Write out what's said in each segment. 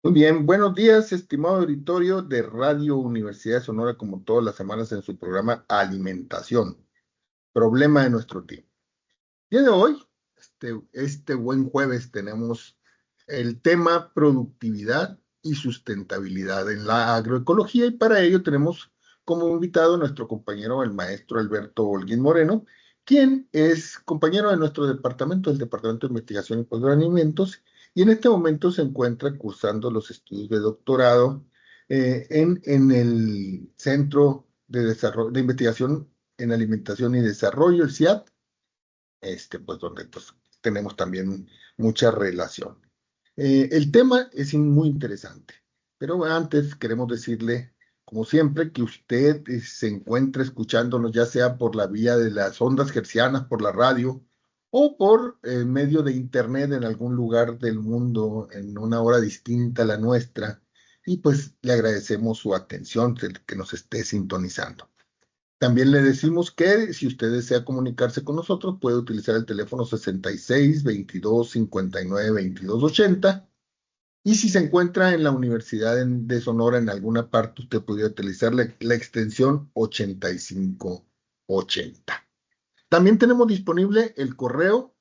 Muy bien, buenos días, estimado auditorio de Radio Universidad de Sonora, como todas las semanas en su programa Alimentación, problema de nuestro tiempo. El día de hoy, este buen jueves, tenemos el tema productividad y sustentabilidad en la agroecología y para ello tenemos como invitado a nuestro compañero, el maestro Alberto Holguín Moreno, quien es compañero de nuestro departamento, el Departamento de Investigación y Posgrado en Alimentos, y en este momento se encuentra cursando los estudios de doctorado en el Centro de Desarrollo, de Investigación en Alimentación y Desarrollo, el CIAD, pues donde pues, tenemos también mucha relación. El tema es muy interesante, pero antes queremos decirle, como siempre, que usted se encuentre escuchándonos, ya sea por la vía de las ondas hercianas, por la radio, o por medio de internet en algún lugar del mundo, en una hora distinta a la nuestra, y pues le agradecemos su atención, el que nos esté sintonizando. También le decimos que si usted desea comunicarse con nosotros, puede utilizar el teléfono 66 22 59 22 80. Y si se encuentra en la Universidad de Sonora en alguna parte, usted podría utilizar la extensión 8580. También tenemos disponible el correo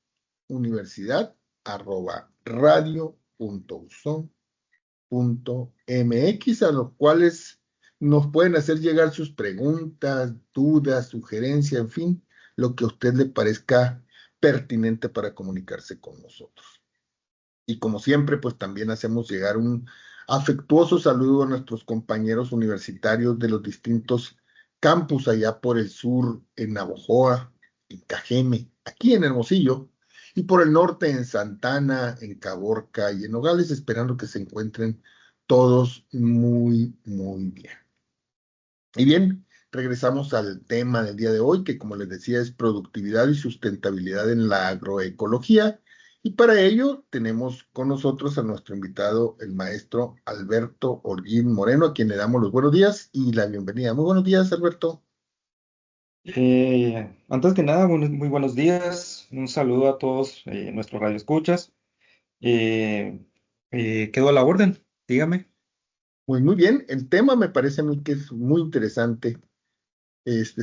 universidad@radio.uson.mx, a los cuales nos pueden hacer llegar sus preguntas, dudas, sugerencias, en fin, lo que a usted le parezca pertinente para comunicarse con nosotros. Y como siempre, pues también hacemos llegar un afectuoso saludo a nuestros compañeros universitarios de los distintos campus allá por el sur, en Navojoa, en Cajeme, aquí en Hermosillo, y por el norte en Santana, en Caborca y en Nogales, esperando que se encuentren todos muy, muy bien. Y bien, regresamos al tema del día de hoy, que como les decía es productividad y sustentabilidad en la agroecología. Y para ello tenemos con nosotros a nuestro invitado, el maestro Alberto Holguín Moreno, a quien le damos los buenos días y la bienvenida. Muy buenos días, Alberto. Antes que nada, muy buenos días. Un saludo a todos nuestros radioescuchas. Eh, Quedo a la orden, dígame. Pues muy bien, el tema me parece a mí que es muy interesante,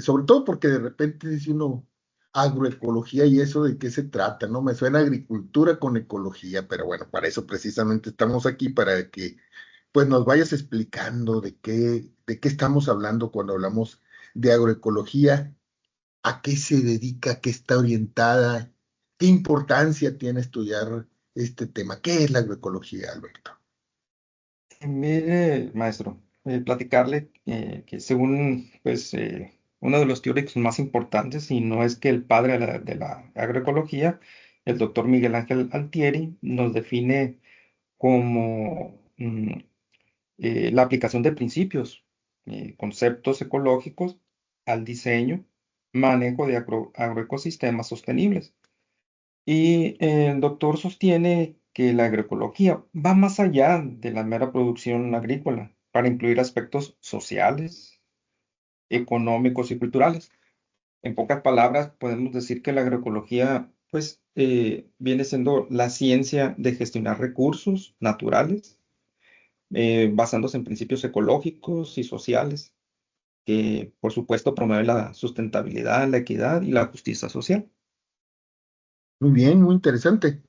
sobre todo porque de repente dice uno agroecología y eso de qué se trata, ¿no? Me suena agricultura con ecología, pero bueno, para eso precisamente estamos aquí, para que pues nos vayas explicando de qué estamos hablando cuando hablamos de agroecología, a qué se dedica, a qué está orientada, qué importancia tiene estudiar este tema. ¿Qué es la agroecología, Alberto? Mire, maestro, platicarle que según pues, uno de los teóricos más importantes, y no es que el padre de la agroecología, el doctor Miguel Ángel Altieri, nos define como la aplicación de principios, conceptos ecológicos al diseño, manejo de agroecosistemas sostenibles. Y el doctor sostiene que la agroecología va más allá de la mera producción agrícola para incluir aspectos sociales, económicos y culturales. En pocas palabras, podemos decir que la agroecología, pues, viene siendo la ciencia de gestionar recursos naturales, basándose en principios ecológicos y sociales, que por supuesto promueve la sustentabilidad, la equidad y la justicia social. Muy bien, muy interesante.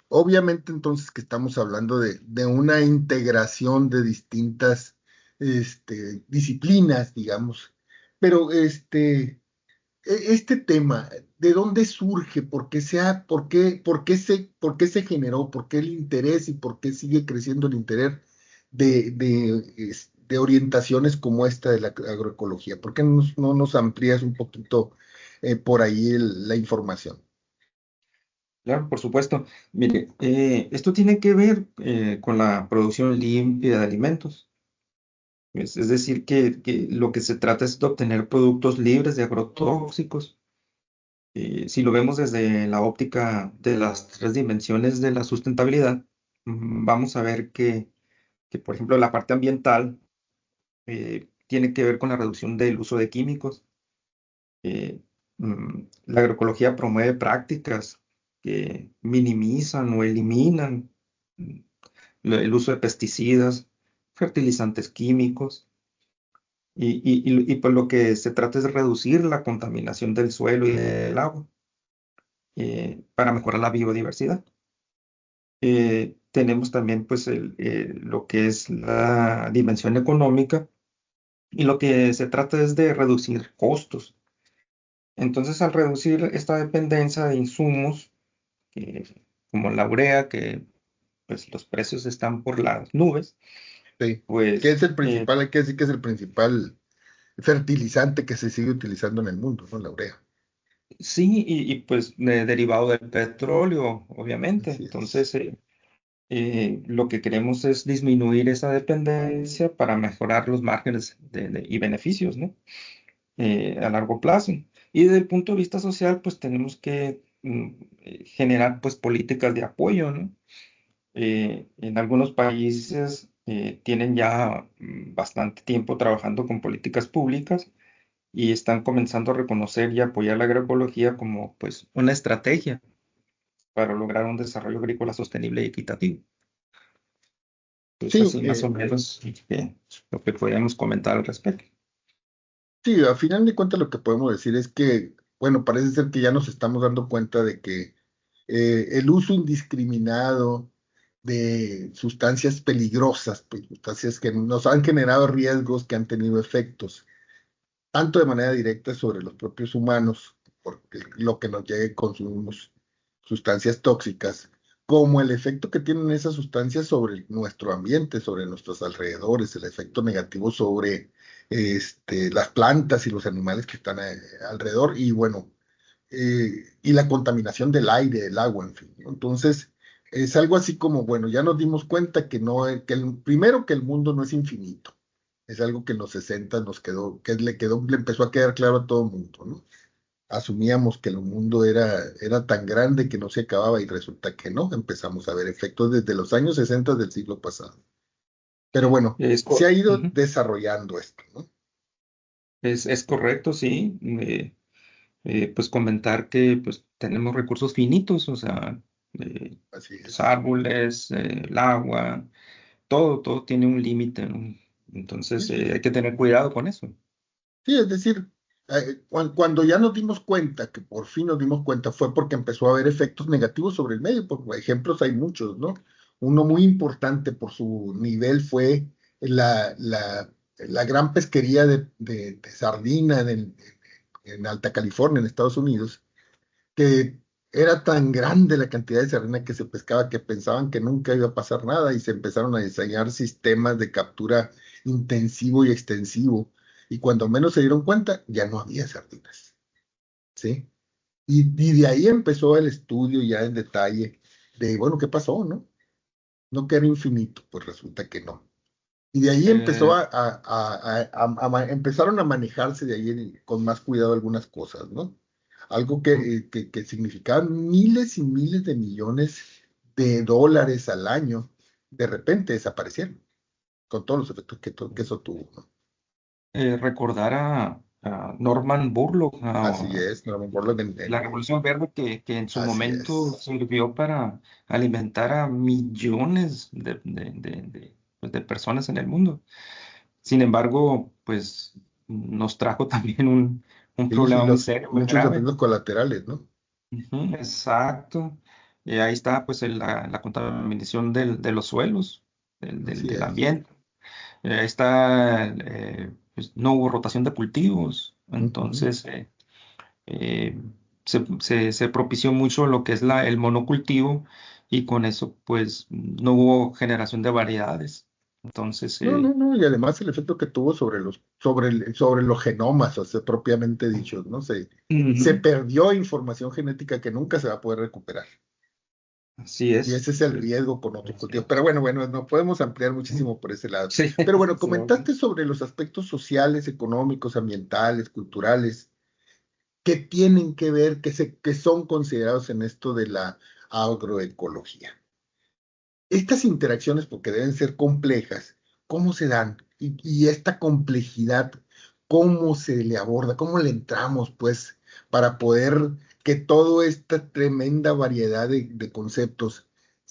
Obviamente entonces que estamos hablando de una integración de distintas disciplinas, digamos, pero este tema, ¿de dónde surge? ¿Por qué se generó? ¿Por qué el interés y por qué sigue creciendo el interés de orientaciones como esta de la agroecología? ¿Por qué no nos amplías un poquito por ahí la información? Claro, por supuesto. Mire, esto tiene que ver con la producción limpia de alimentos. Es decir, que lo que se trata es de obtener productos libres de agrotóxicos. Si lo vemos desde la óptica de las tres dimensiones de la sustentabilidad, vamos a ver por ejemplo, la parte ambiental tiene que ver con la reducción del uso de químicos. Eh, la agroecología promueve prácticas que minimizan o eliminan el uso de pesticidas, fertilizantes químicos, pues lo que se trata es de reducir la contaminación del suelo y del agua para mejorar la biodiversidad. Tenemos también pues lo que es la dimensión económica y lo que se trata es de reducir costos. Entonces, al reducir esta dependencia de insumos, como la urea, que pues los precios están por las nubes, Sí. ¿Qué pues es el principal? Hay que decir que es el principal fertilizante que se sigue utilizando en el mundo, ¿no? La urea. sí, pues derivado del petróleo, obviamente. Así es. Entonces, lo que queremos es disminuir esa dependencia para mejorar los márgenes y beneficios, ¿no? A largo plazo. Y desde el punto de vista social, pues tenemos que generar pues políticas de apoyo, ¿no? En algunos países tienen ya bastante tiempo trabajando con políticas públicas y están comenzando a reconocer y apoyar la agroecología como pues una estrategia para lograr un desarrollo agrícola sostenible y equitativo. Entonces, Sí, así más o menos lo que podríamos comentar al respecto. sí, a final de cuentas lo que podemos decir es que, bueno, parece ser que ya nos estamos dando cuenta de que el uso indiscriminado de sustancias peligrosas, pues, sustancias que nos han generado riesgos, que han tenido efectos, tanto de manera directa sobre los propios humanos, porque lo que nos llegue consumimos sustancias tóxicas, como el efecto que tienen esas sustancias sobre nuestro ambiente, sobre nuestros alrededores, el efecto negativo sobre las plantas y los animales que están alrededor, y bueno, y la contaminación del aire, del agua, en fin, ¿no? Entonces, es algo así como, bueno, ya nos dimos cuenta que no, primero que el mundo no es infinito. Es algo que en los 60 nos quedó, le empezó a quedar claro a todo el mundo, ¿no? Asumíamos que el mundo era tan grande que no se acababa y resulta que no. Empezamos a ver efectos desde los años 60 del siglo pasado. Pero bueno, se ha ido Ujú. desarrollando esto, ¿no? Es correcto, sí. Pues comentar que pues tenemos recursos finitos, o sea, Así los es. árboles, el agua, todo tiene un límite, ¿no? Entonces Sí, hay que tener cuidado con eso. sí, es decir, cuando ya nos dimos cuenta, que por fin nos dimos cuenta, fue porque empezó a haber efectos negativos sobre el medio. Por ejemplos hay muchos, ¿no? Uno muy importante por su nivel fue la gran pesquería de sardina en Alta California, en Estados Unidos, que era tan grande la cantidad de sardina que se pescaba que pensaban que nunca iba a pasar nada y se empezaron a diseñar sistemas de captura intensivo y extensivo. Y cuando menos se dieron cuenta, ya no había sardinas, ¿sí? Y de ahí empezó el estudio ya en detalle de, bueno, ¿qué pasó, no? No que era infinito, pues resulta que no. Y de ahí empezó Eh, empezaron a manejarse de ahí con más cuidado algunas cosas, ¿no? Algo que significaba miles y miles de millones de dólares al año, de repente desaparecieron, con todos los efectos que eso tuvo, ¿no? recordar a Norman Borlaug, Así es, no me acuerdo la Revolución Verde que en su así momento es. sirvió para alimentar a millones pues, de personas en el mundo. Sin embargo, pues nos trajo también un Y problema muy los serio, muy muchos grave. efectos colaterales, ¿no? Ujú, exacto. Ahí está pues la contaminación de los suelos, Así del es. ambiente. Ahí está, pues no hubo rotación de cultivos. Ujú. Entonces, eh, se propició mucho lo que es el monocultivo y con eso pues no hubo generación de variedades. Entonces, No, no, no, y además el efecto que tuvo sobre los genomas, o sea, propiamente dichos, ¿no? Se ujú, perdió información genética que nunca se va a poder recuperar. así Y es. ese es el riesgo con otros cultivos. Pero bueno, bueno, no podemos ampliar muchísimo por ese lado. Sí, Pero bueno, sí, comentaste sobre los aspectos sociales, económicos, ambientales, culturales, que tienen que ver, que son considerados en esto de la agroecología. Estas interacciones, porque deben ser complejas, ¿cómo se dan? Y esta complejidad, ¿cómo se le aborda? ¿Cómo le entramos, pues, para poder que toda esta tremenda variedad de conceptos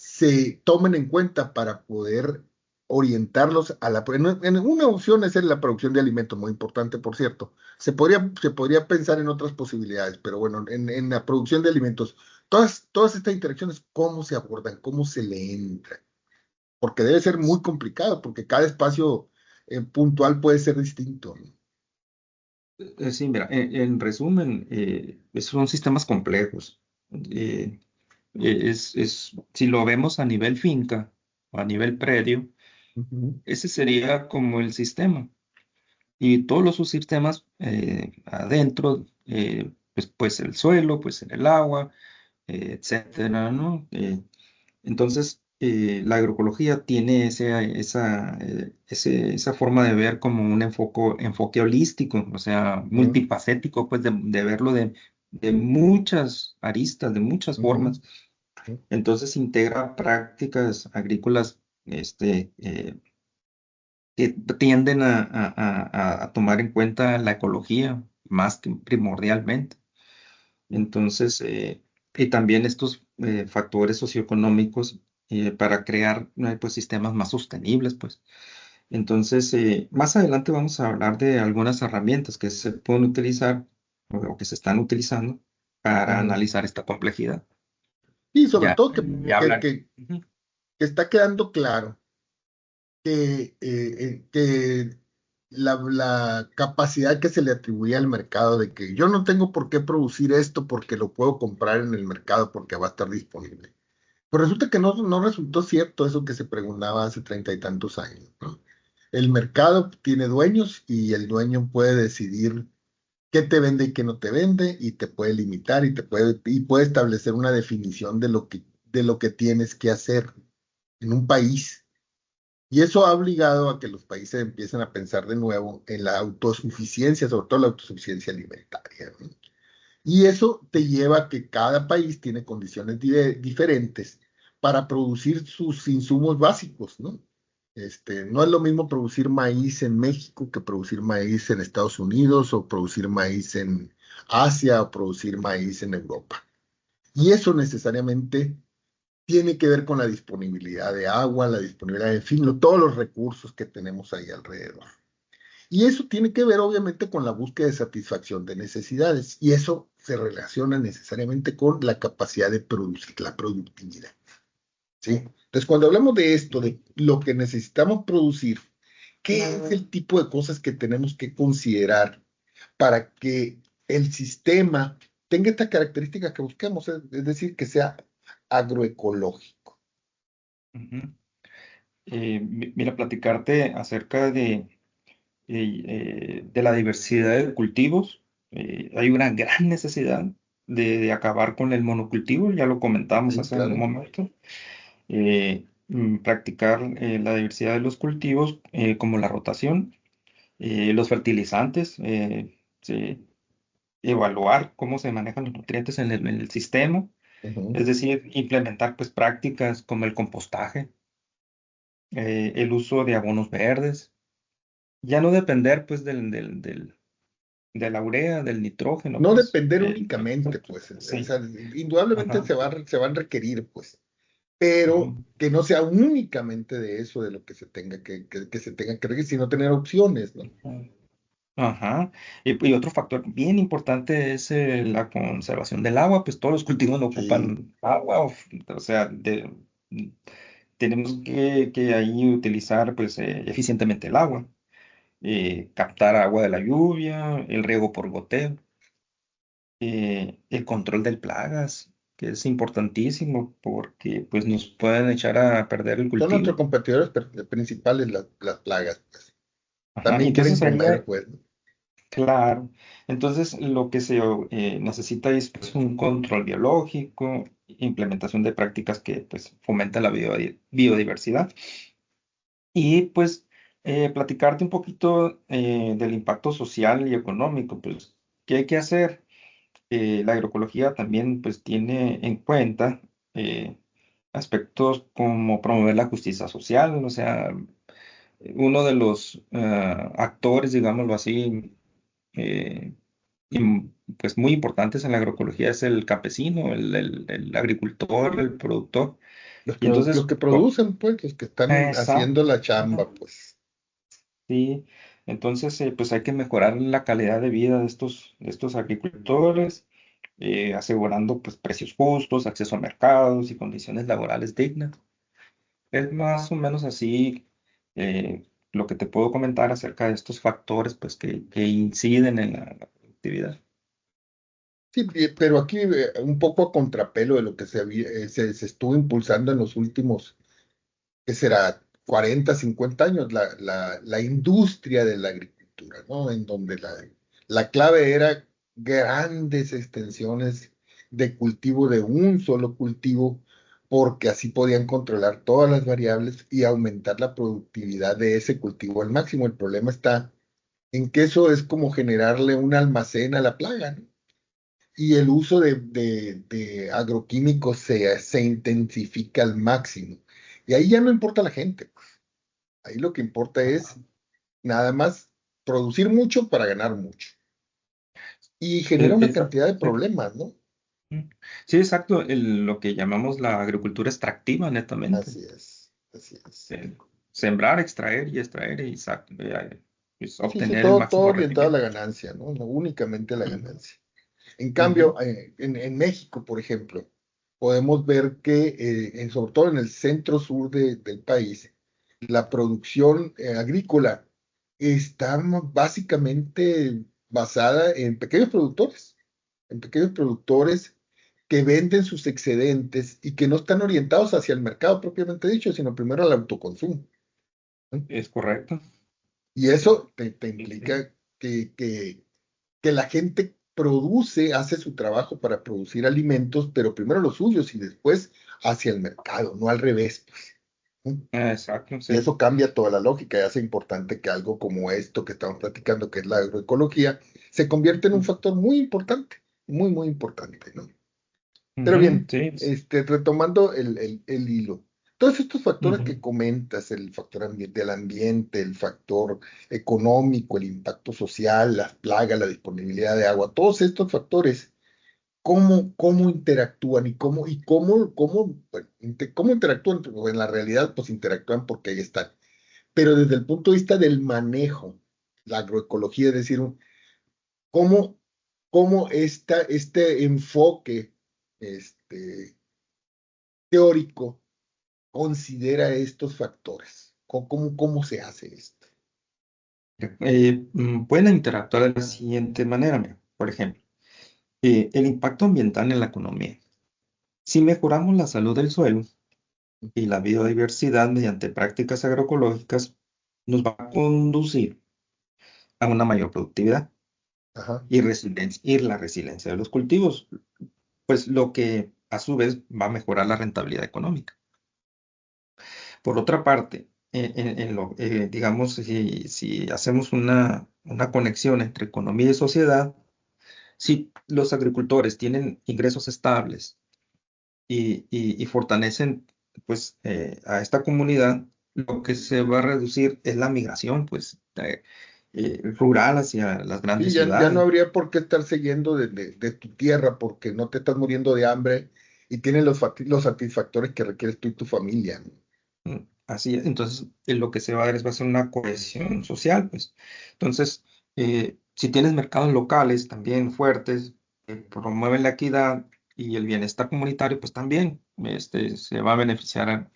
se tomen en cuenta para poder orientarlos a la... En una opción es en la producción de alimentos, muy importante, por cierto. Se podría pensar en otras posibilidades, pero bueno, en la producción de alimentos, todas estas interacciones, ¿cómo se abordan? ¿Cómo se le entra? Porque debe ser muy complicado, porque cada espacio puntual puede ser distinto, ¿no? Sí, mira, en resumen, son sistemas complejos. Si lo vemos a nivel finca o a nivel predio, Ujú, ese sería como el sistema. Y todos los subsistemas adentro, pues el suelo, pues el agua, etcétera, ¿no? Entonces, la agroecología tiene esa forma de ver como un enfoque holístico, o sea, ujú, multifacético, pues de verlo de muchas aristas, de muchas ujú, formas. Entonces, integra prácticas agrícolas que tienden a tomar en cuenta la ecología más que primordialmente. ujú. Entonces, y también estos factores socioeconómicos para crear pues, sistemas más sostenibles, pues. Entonces, más adelante vamos a hablar de algunas herramientas que se pueden utilizar o que se están utilizando para Ujú. analizar esta complejidad. Y sobre Ya, todo ya hablar. Ujú, que está quedando claro que la capacidad que se le atribuía al mercado de que yo no tengo por qué producir esto porque lo puedo comprar en el mercado porque va a estar disponible. Pues resulta que no resultó cierto eso que se preguntaba hace 30 y tantos años, ¿no? El mercado tiene dueños y el dueño puede decidir qué te vende y qué no te vende y te puede limitar y puede establecer una definición de lo que tienes que hacer en un país. Y eso ha obligado a que los países empiecen a pensar de nuevo en la autosuficiencia, sobre todo la autosuficiencia alimentaria, ¿no? Y eso te lleva a que cada país tiene condiciones diferentes para producir sus insumos básicos, ¿no? No es lo mismo producir maíz en México que producir maíz en Estados Unidos o producir maíz en Asia o producir maíz en Europa. Y eso necesariamente tiene que ver con la disponibilidad de agua, la disponibilidad, en fin, todos los recursos que tenemos ahí alrededor. Y eso tiene que ver obviamente con la búsqueda de satisfacción de necesidades y eso se relaciona necesariamente con la capacidad de producir, la productividad, ¿sí? Entonces, cuando hablamos de esto, de lo que necesitamos producir, ¿qué es el tipo de cosas que tenemos que considerar para que el sistema tenga esta característica que buscamos, es decir, que sea agroecológico? ujú. Mira, platicarte acerca de la diversidad de cultivos. Hay una gran necesidad de acabar con el monocultivo, ya lo comentamos Sí, hace un claro. momento. Practicar la diversidad de los cultivos como la rotación, los fertilizantes, sí, evaluar cómo se manejan los nutrientes en el sistema, Ujú. es decir, implementar pues prácticas como el compostaje, el uso de abonos verdes, ya no depender pues de la urea, del nitrógeno, No pues. depender únicamente, pues, o Sí, sea, indudablemente ajá. se van a requerir, pues, pero Ujú. que no sea únicamente de eso de lo que se tenga que se tenga que requerir, sino tener opciones, ¿no? Ajá. Y otro factor bien importante es la conservación del agua, pues todos los cultivos no Sí, ocupan agua, o sea, tenemos que ahí utilizar pues eficientemente el agua, captar agua de la lluvia, el riego por goteo, el control de plagas, que es importantísimo porque pues nos pueden echar a perder el son nuestros cultivo. competidores principales las plagas, pues. Ajá. Y También quieren entonces ahí comer, pues, ¿no? claro. Entonces, lo que se necesita es pues, un control biológico, implementación de prácticas que pues, fomentan la biodiversidad y pues platicarte un poquito del impacto social y económico. Pues, ¿qué hay que hacer? La agroecología también pues, tiene en cuenta aspectos como promover la justicia social, o sea, uno de los actores, digámoslo así, eh, pues muy importantes en la agroecología es el campesino, el agricultor, el productor. Los, Y los entonces, que producen, pues, los que están haciendo exacto. la chamba, pues. Sí, entonces pues hay que mejorar la calidad de vida de estos agricultores, asegurando pues precios justos, acceso a mercados y condiciones laborales dignas. Es más o menos así lo que te puedo comentar acerca de estos factores pues que inciden en la productividad. Sí, pero aquí un poco a contrapelo de lo que se estuvo impulsando en los últimos, ¿qué será? 40, 50 años, la industria de la agricultura, ¿no? En donde la clave era grandes extensiones de cultivo de un solo cultivo, porque así podían controlar todas las variables y aumentar la productividad de ese cultivo al máximo. El problema está en que eso es como generarle un almacén a la plaga, ¿no? Y el uso de agroquímicos se intensifica al máximo. Y ahí ya no importa la gente. Ahí lo que importa es nada más producir mucho para ganar mucho. Y genera una cantidad de Sí, problemas, ¿no? sí, exacto, lo que llamamos la agricultura extractiva netamente. Así es, así es. eh, Sembrar, extraer y pues, Sí, sí, obtener el todo máximo orientado a la rendimiento. ganancia, ¿no? No únicamente a la Ujú, ganancia. En ujú. cambio, en México, por ejemplo, podemos ver que, sobre todo en el centro sur del país, la producción agrícola está básicamente basada en pequeños productores que venden sus excedentes y que no están orientados hacia el mercado propiamente dicho, sino primero al autoconsumo, ¿no? Es correcto. Y eso te Sí, sí. implica que la gente produce, hace su trabajo para producir alimentos, pero primero los suyos y después hacia el mercado, no al revés, pues, ¿no? Exacto, Y sí. eso cambia toda la lógica y hace importante que algo como esto que estamos platicando, que es la agroecología, se convierta en un factor muy importante, muy, muy importante, ¿no? Pero Ujú, bien, sí. retomando el hilo, todos estos factores Ujú. que comentas, el factor del ambiente, el factor económico, el impacto social, las plagas, la disponibilidad de agua, todos estos factores, ¿cómo interactúan bueno, cómo interactúan? Pues en la realidad, pues interactúan porque ahí están. Pero desde el punto de vista del manejo, la agroecología, es decir, cómo, cómo este enfoque este, teórico considera estos factores. ¿Cómo se hace esto? Pueden interactuar de la siguiente manera, mira. Por ejemplo, el impacto ambiental en la economía. Si mejoramos la salud del suelo y la biodiversidad mediante prácticas agroecológicas, nos va a conducir a una mayor productividad Ajá. y la resiliencia de los cultivos, pues lo que a su vez va a mejorar la rentabilidad económica. Por otra parte, digamos, si hacemos una conexión entre economía y sociedad, si los agricultores tienen ingresos estables y fortalecen pues, a esta comunidad, lo que se va a reducir es la migración pues, rural hacia las Sí, grandes ya no ciudades. habría por qué estar siguiendo de tu tierra porque no te estás muriendo de hambre y tienes los satisfactores que requieres tú y tu familia, ¿no? Así es, entonces lo que se va a dar va a ser una cohesión social, pues. Entonces, si tienes mercados locales también fuertes, que promueven la equidad y el bienestar comunitario, pues también se va a beneficiar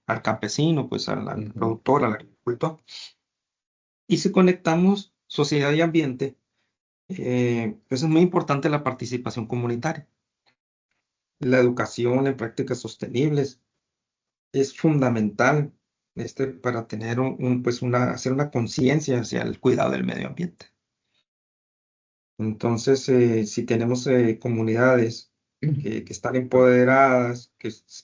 al campesino, pues al Ujú. productor, al agricultor. Y si conectamos sociedad y ambiente, pues es muy importante la participación comunitaria. La educación en prácticas sostenibles es fundamental para tener pues hacer una conciencia hacia el cuidado del medio ambiente. Entonces, si tenemos comunidades que están empoderadas,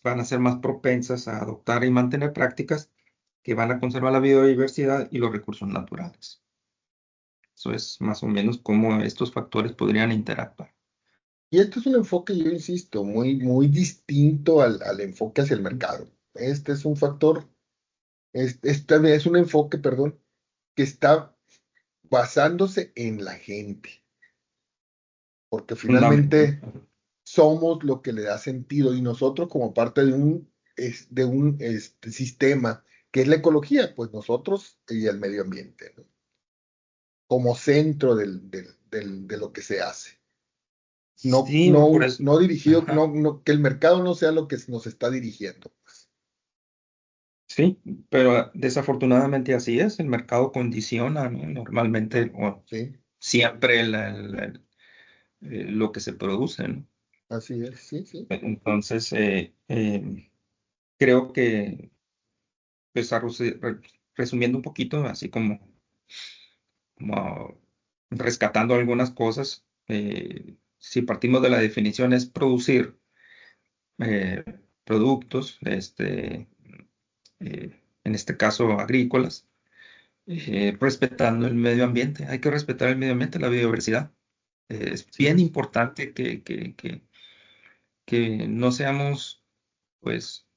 van a ser más propensas a adoptar y mantener prácticas que van a conservar la biodiversidad y los recursos naturales. Eso es más o menos cómo estos factores podrían interactuar. Y este es un enfoque, yo insisto, muy, muy distinto al enfoque hacia el mercado. Este es un factor, este es un enfoque, perdón, que está basándose en la gente, porque Fundamental. finalmente somos lo que le da sentido y nosotros como parte de un de un sistema que es la ecología, pues nosotros y el medio ambiente, ¿no? Como centro de lo que se hace. No, Sí, por no, eso. no dirigido, no, Ajá. que el mercado no sea lo que nos está dirigiendo. Sí, pero desafortunadamente así es. El mercado condiciona, ¿no? Normalmente, o Sí, siempre lo que se produce, ¿no? así es, sí, sí. Entonces, creo que, pues, resumiendo un poquito, así como rescatando algunas cosas, si partimos de la definición es producir eh, productos, en este caso agrícolas, respetando el medio ambiente. Hay que respetar el medio ambiente, la biodiversidad. Es Sí bien es. importante que no seamos, pues,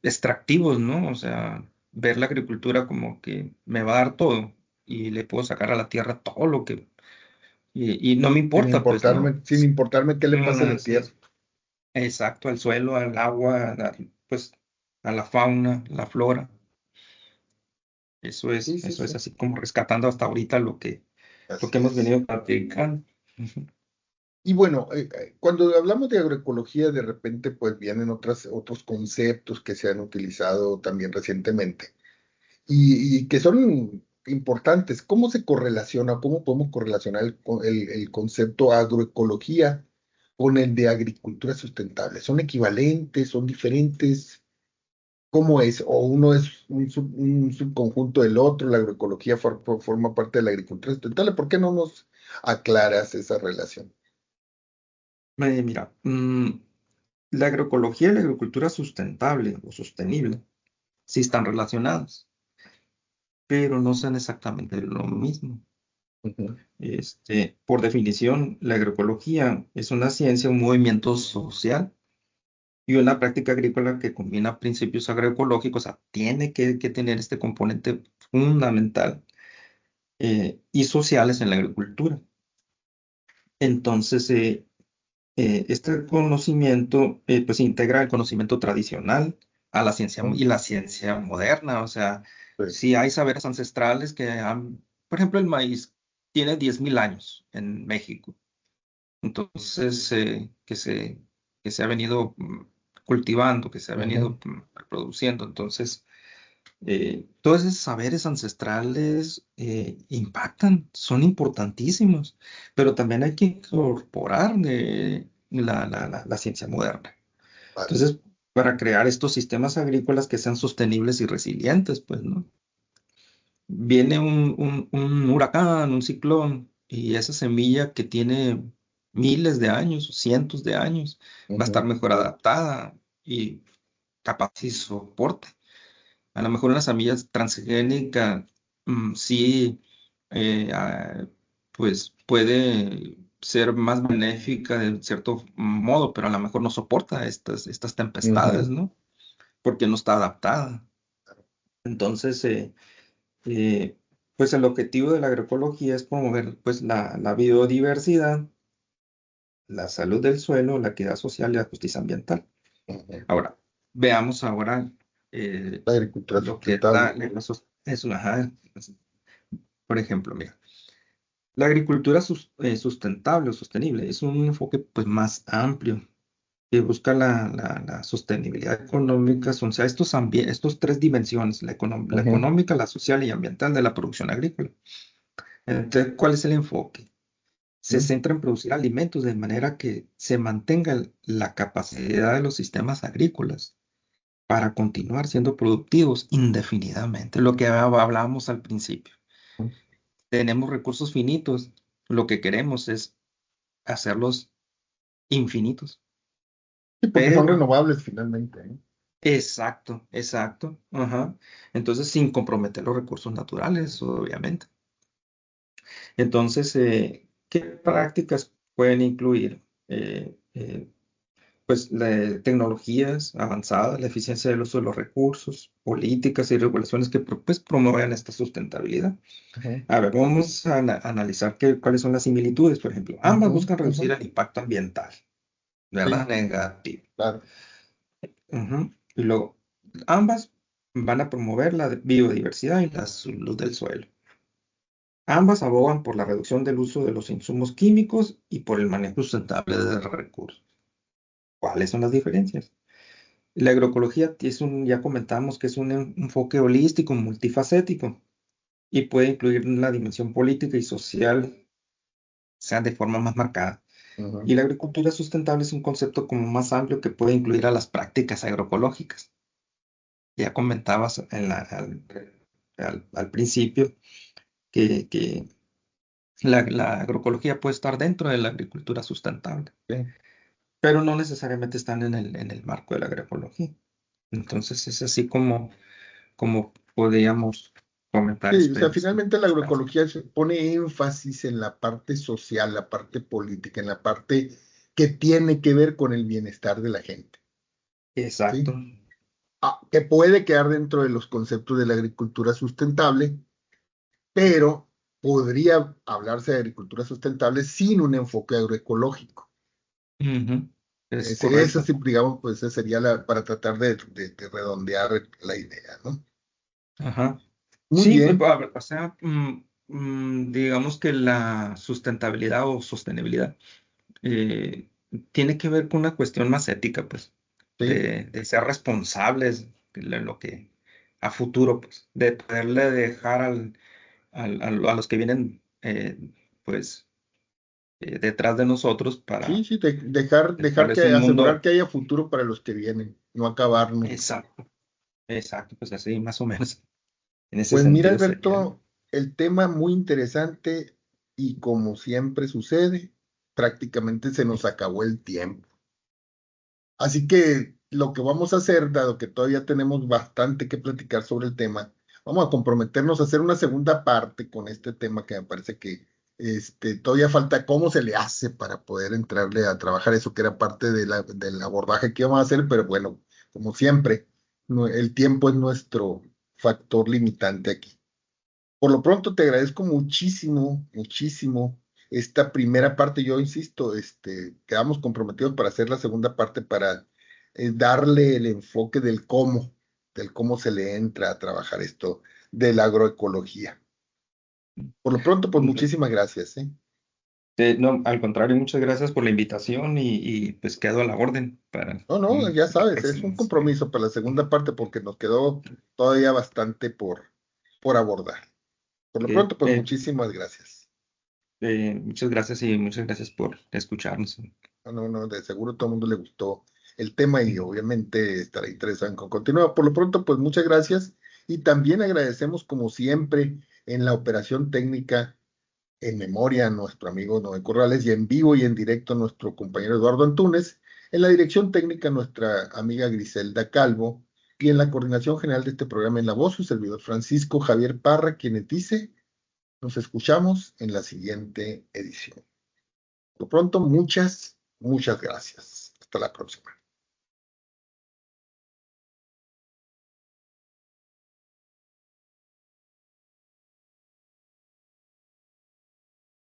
extractivos, ¿no? O sea, ver la agricultura como que me va a dar todo y le puedo sacar a la tierra todo lo que... Y no me importa, pues, ¿no? Sin importarme qué le pase a la Así tierra. es. Exacto, al suelo, al agua, pues, a la fauna, la flora. Sí, sí, Eso es sí. así como rescatando hasta ahorita lo que Así hemos es. venido platicando. Ujú. Y bueno, cuando hablamos de agroecología, de repente pues vienen otros conceptos que se han utilizado también recientemente y que son importantes. ¿Cómo se correlaciona, cómo podemos correlacionar el concepto agroecología con el de agricultura sustentable? ¿Son equivalentes? ¿Son diferentes? ¿Cómo es? ¿O uno es un subconjunto del otro? ¿La agroecología forma parte de la agricultura sustentable? ¿Por qué no nos aclaras esa relación? Mira, la agroecología y la agricultura sustentable o sostenible sí están relacionadas, pero no son exactamente lo mismo. Ujú, Por definición, la agroecología es una ciencia, un movimiento social y una práctica agrícola que combina principios agroecológicos, o sea, tiene que tener este componente fundamental y sociales en la agricultura. Entonces, este conocimiento pues integra el conocimiento tradicional a la ciencia ujú, y la ciencia moderna. O sea, sí, si hay saberes ancestrales que han, por ejemplo, el maíz tiene 10.000 años en México. Entonces, que se ha venido cultivando, que se ha ujú, venido reproduciendo. Entonces, todos esos saberes ancestrales impactan, son importantísimos, pero también hay que incorporar la ciencia moderna. vale, Entonces, para crear estos sistemas agrícolas que sean sostenibles y resilientes, pues, ¿no? Viene un huracán, un ciclón, y esa semilla que tiene miles de años, cientos de años, va a estar ujú, mejor adaptada y capaz si soporte. A lo mejor una semilla transgénica sí, eh, ah, pues puede ser más benéfica de cierto modo, pero a lo mejor no soporta estas tempestades, ujú, ¿no? Porque no está adaptada. Entonces, eh, pues el objetivo de la agroecología es promover pues la biodiversidad, la salud del suelo, la equidad social y la justicia ambiental. ujú. Ahora, veamos ahora eh, La agricultura lo que es sustentable. ajá, por ejemplo, mira, la agricultura sustentable o sostenible es un enfoque pues más amplio que busca la sostenibilidad económica, o sea, estos tres dimensiones, la Ujú, económica, la social y ambiental de la producción agrícola. Entonces, ¿cuál es el enfoque? Se ujú. centra en producir alimentos de manera que se mantenga la capacidad de los sistemas agrícolas para continuar siendo productivos indefinidamente, lo que hablábamos al principio. Tenemos recursos finitos, lo que queremos es hacerlos infinitos, Sí, porque son pero renovables finalmente, ¿eh? exacto, exacto, ajá. Entonces, sin comprometer los recursos naturales, obviamente. Entonces, ¿qué prácticas pueden incluir? Pues tecnologías avanzadas, la eficiencia del uso de los recursos, políticas y regulaciones que pues, promuevan esta sustentabilidad. Ujú, A ver, vamos a analizar cuáles son las similitudes, por ejemplo. Ambas ujú, buscan ujú. reducir el impacto ambiental, Sí, ¿verdad? Negativo. claro. Ujú. Y luego, ambas van a promover la biodiversidad y la salud del suelo. Ambas abogan por la reducción del uso de los insumos químicos y por el manejo sustentable de recursos. ¿Cuáles son las diferencias? La agroecología ya comentamos que es un enfoque holístico, multifacético, y puede incluir la dimensión política y social, o sea, de forma más marcada. Ujú. Y la agricultura sustentable es un concepto como más amplio que puede incluir a las prácticas agroecológicas. Ya comentabas al principio que la agroecología puede estar dentro de la agricultura sustentable, Sí. pero no necesariamente están en el marco de la agroecología. Entonces es así como podríamos comentar Sí, o sea, este finalmente la espacio. agroecología pone énfasis en la parte social, la parte política, en la parte que tiene que ver con el bienestar de la gente, Exacto. ¿sí? Que puede quedar dentro de los conceptos de la agricultura sustentable, pero podría hablarse de agricultura sustentable sin un enfoque agroecológico. Ujú. Es Esa correcto. sí, digamos, pues esa sería para tratar de redondear la idea, ¿no? Ajá. Muy Sí, bien. o sea, digamos que la sustentabilidad o sostenibilidad eh, tiene que ver con una cuestión más ética, pues, Sí, de ser responsables de lo que a futuro, pues, de poderle dejar a los que vienen, pues, detrás de nosotros sí, para sí, dejar dejarles que, un asegurar mundo que haya futuro para los que vienen, no acabar nunca. exacto, exacto, pues así más o menos, en ese Pues mira, sentido sería, ¿no? Alberto, el tema muy interesante y como siempre sucede, prácticamente se nos acabó el tiempo. Así que lo que vamos a hacer, dado que todavía tenemos bastante que platicar sobre el tema, vamos a comprometernos a hacer una segunda parte con este tema que me parece que todavía falta cómo se le hace para poder entrarle a trabajar eso que era parte del abordaje que íbamos a hacer, pero bueno, como siempre, el tiempo es nuestro factor limitante aquí. Por lo pronto te agradezco muchísimo, muchísimo esta primera parte. Yo insisto, quedamos comprometidos para hacer la segunda parte para darle el enfoque del cómo se le entra a trabajar esto de la agroecología. Por lo pronto, pues muchísimas gracias, ¿eh? No, al contrario, muchas gracias por la invitación pues quedo a la orden para No, no, ya la sabes, es un próxima. Sí. compromiso para la segunda parte porque nos quedó todavía bastante por abordar. Por lo Eh, pronto, pues eh, muchísimas gracias. muchas gracias y muchas gracias por escucharnos. No, no, no, de seguro todo el mundo le gustó el tema y obviamente estará interesado en continuar. Por lo pronto, pues muchas gracias y también agradecemos como siempre en la operación técnica en memoria a nuestro amigo Noé Corrales y en vivo y en directo a nuestro compañero Eduardo Antunes, en la dirección técnica nuestra amiga Griselda Calvo y en la coordinación general de este programa en la voz su servidor Francisco Javier Parra, quienes dice, nos escuchamos en la siguiente edición. Por lo pronto, muchas gracias. Hasta la próxima.